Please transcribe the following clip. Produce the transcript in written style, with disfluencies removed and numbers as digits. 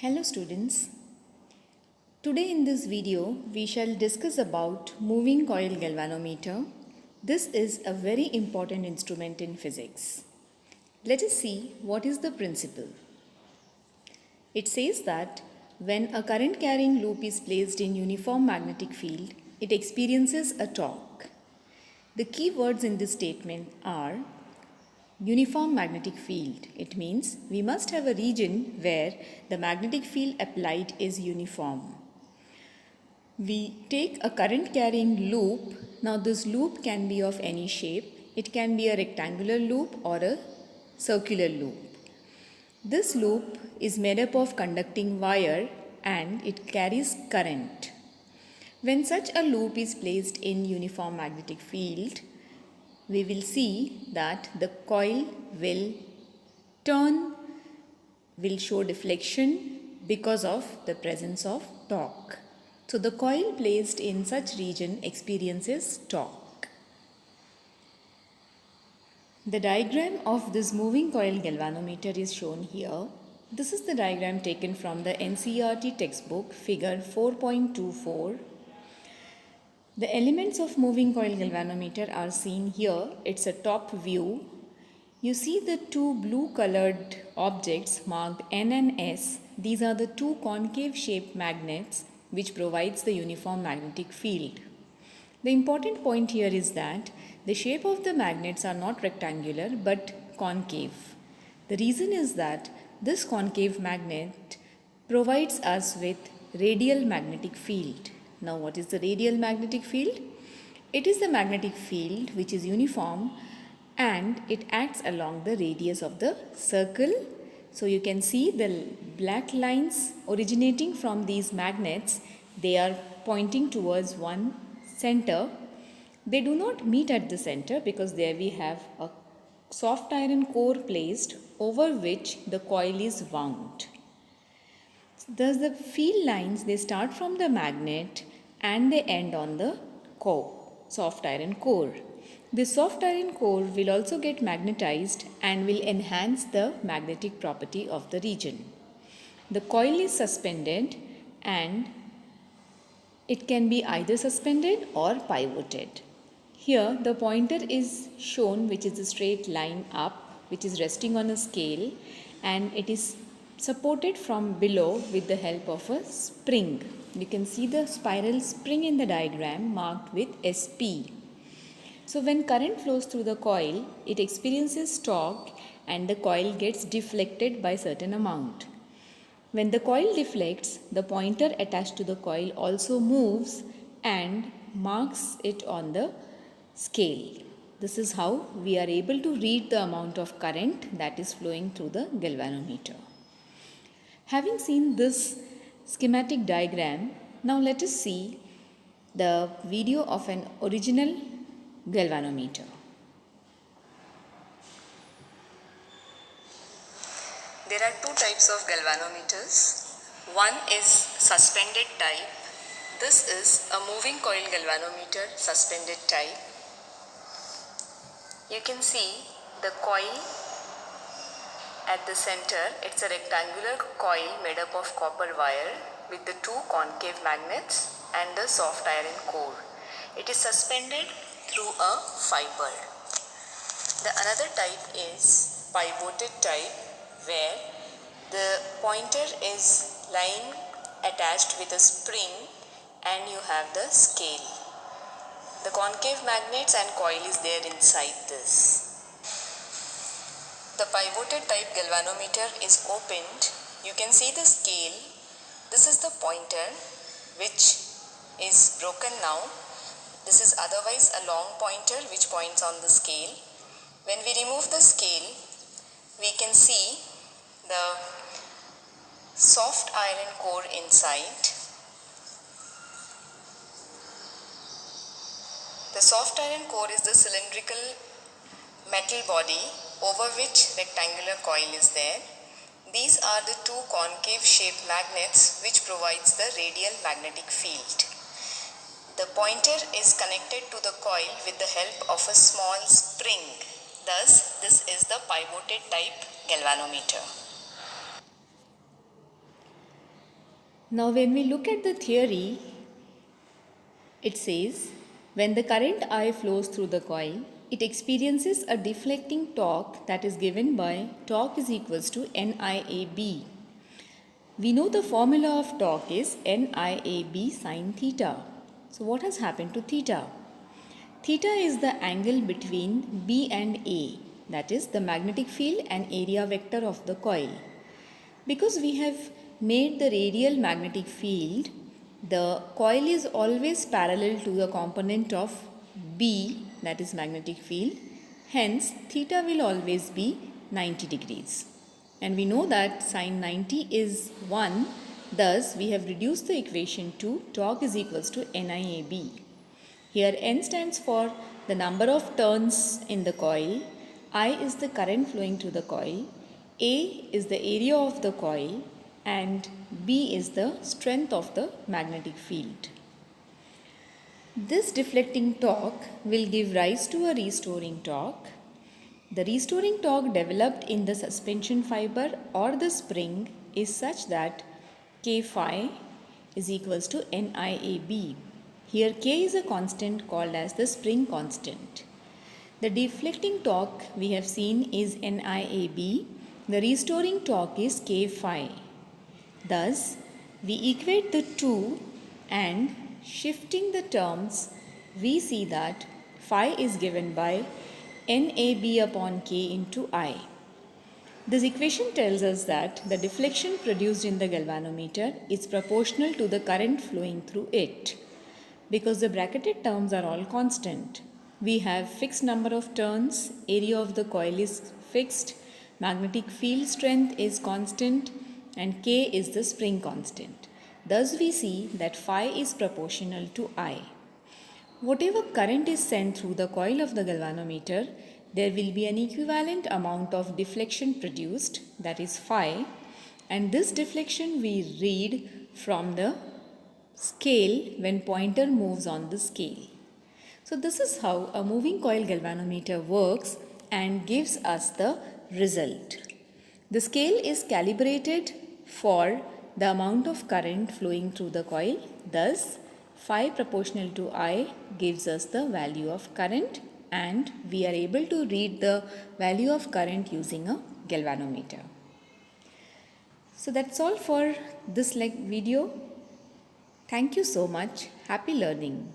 Hello students. Today in this video we shall discuss about moving coil galvanometer. This is a very important instrument in physics. Let us see what is the principle. It says that when a current carrying loop is placed in uniform magnetic field, it experiences a torque. The key words in this statement are uniform magnetic field. It means we must have a region where the magnetic field applied is uniform. We take a current carrying loop. Now this loop can be of any shape. It can be a rectangular loop or a circular loop. This loop is made up of conducting wire and it carries current. When such a loop is placed in uniform magnetic field, we will see that the coil will turn, will show deflection because of the presence of torque. So the coil placed in such region experiences torque. The diagram of this moving coil galvanometer is shown here. This is the diagram taken from the NCERT textbook figure 4.24. The elements of moving coil galvanometer are seen here. It's a top view. You see the two blue colored objects marked N and S. These are the two concave shaped magnets which provides the uniform magnetic field. The important point here is that the shape of the magnets are not rectangular but concave. The reason is that this concave magnet provides us with radial magnetic field. Now what is the radial magnetic field? It is the magnetic field which is uniform and it acts along the radius of the circle. So you can see the black lines originating from these magnets. They are pointing towards one center. They do not meet at the center because there we have a soft iron core placed over which the coil is wound. Thus the field lines, they start from the magnet and they end on the core, soft iron core. This soft iron core will also get magnetized and will enhance the magnetic property of the region. The coil is suspended and it can be either suspended or pivoted. Here the pointer is shown, which is a straight line up, which is resting on a scale, and it is supported from below with the help of a spring. You can see the spiral spring in the diagram marked with SP. So when current flows through the coil, it experiences torque and the coil gets deflected by certain amount. When the coil deflects, the pointer attached to the coil also moves and marks it on the scale. This is how we are able to read the amount of current that is flowing through the galvanometer. Having seen this schematic diagram, now let us see the video of an original galvanometer. There are two types of galvanometers. One is suspended type. This is a moving coil galvanometer, suspended type. You can see the coil at the center. It's a rectangular coil made up of copper wire with the two concave magnets and the soft iron core. It is suspended through a fiber. The another type is pivoted type, where the pointer is lying attached with a spring and you have the scale. The concave magnets and coil is there inside this. The pivoted type galvanometer is opened. You can see the scale. This is the pointer which is broken now. This is otherwise a long pointer which points on the scale. When we remove the scale, we can see the soft iron core inside. The soft iron core is the cylindrical metal body over which rectangular coil is there. These are the two concave shaped magnets which provides the radial magnetic field. The pointer is connected to the coil with the help of a small spring. Thus, this is the pivoted type galvanometer. Now when we look at the theory, it says when the current I flows through the coil, it experiences a deflecting torque that is given by torque is equals to NIAB. We know the formula of torque is NIAB sine theta. So what has happened to theta? Theta is the angle between B and A, that is the magnetic field and area vector of the coil. Because we have made the radial magnetic field, the coil is always parallel to the component of B, that is magnetic field. Hence, theta will always be 90 degrees. And we know that sine 90 is 1. Thus, we have reduced the equation to torque is equals to NIAB. Here N stands for the number of turns in the coil, I is the current flowing through the coil, A is the area of the coil, and B is the strength of the magnetic field. This deflecting torque will give rise to a restoring torque. The restoring torque developed in the suspension fiber or the spring is such that K phi is equals to NIAB. Here K is a constant called as the spring constant. The deflecting torque we have seen is NIAB. The restoring torque is K phi. Thus, we equate the two and shifting the terms, we see that phi is given by NAB upon K into I. This equation tells us that the deflection produced in the galvanometer is proportional to the current flowing through it. Because the bracketed terms are all constant, we have fixed number of turns, area of the coil is fixed, magnetic field strength is constant, and K is the spring constant. Thus we see that phi is proportional to I. Whatever current is sent through the coil of the galvanometer, there will be an equivalent amount of deflection produced, that is phi, and this deflection we read from the scale when pointer moves on the scale. So this is how a moving coil galvanometer works and gives us the result. The scale is calibrated for the amount of current flowing through the coil. Thus, phi proportional to I gives us the value of current, and we are able to read the value of current using a galvanometer. So that's all for this video. Thank you so much. Happy learning.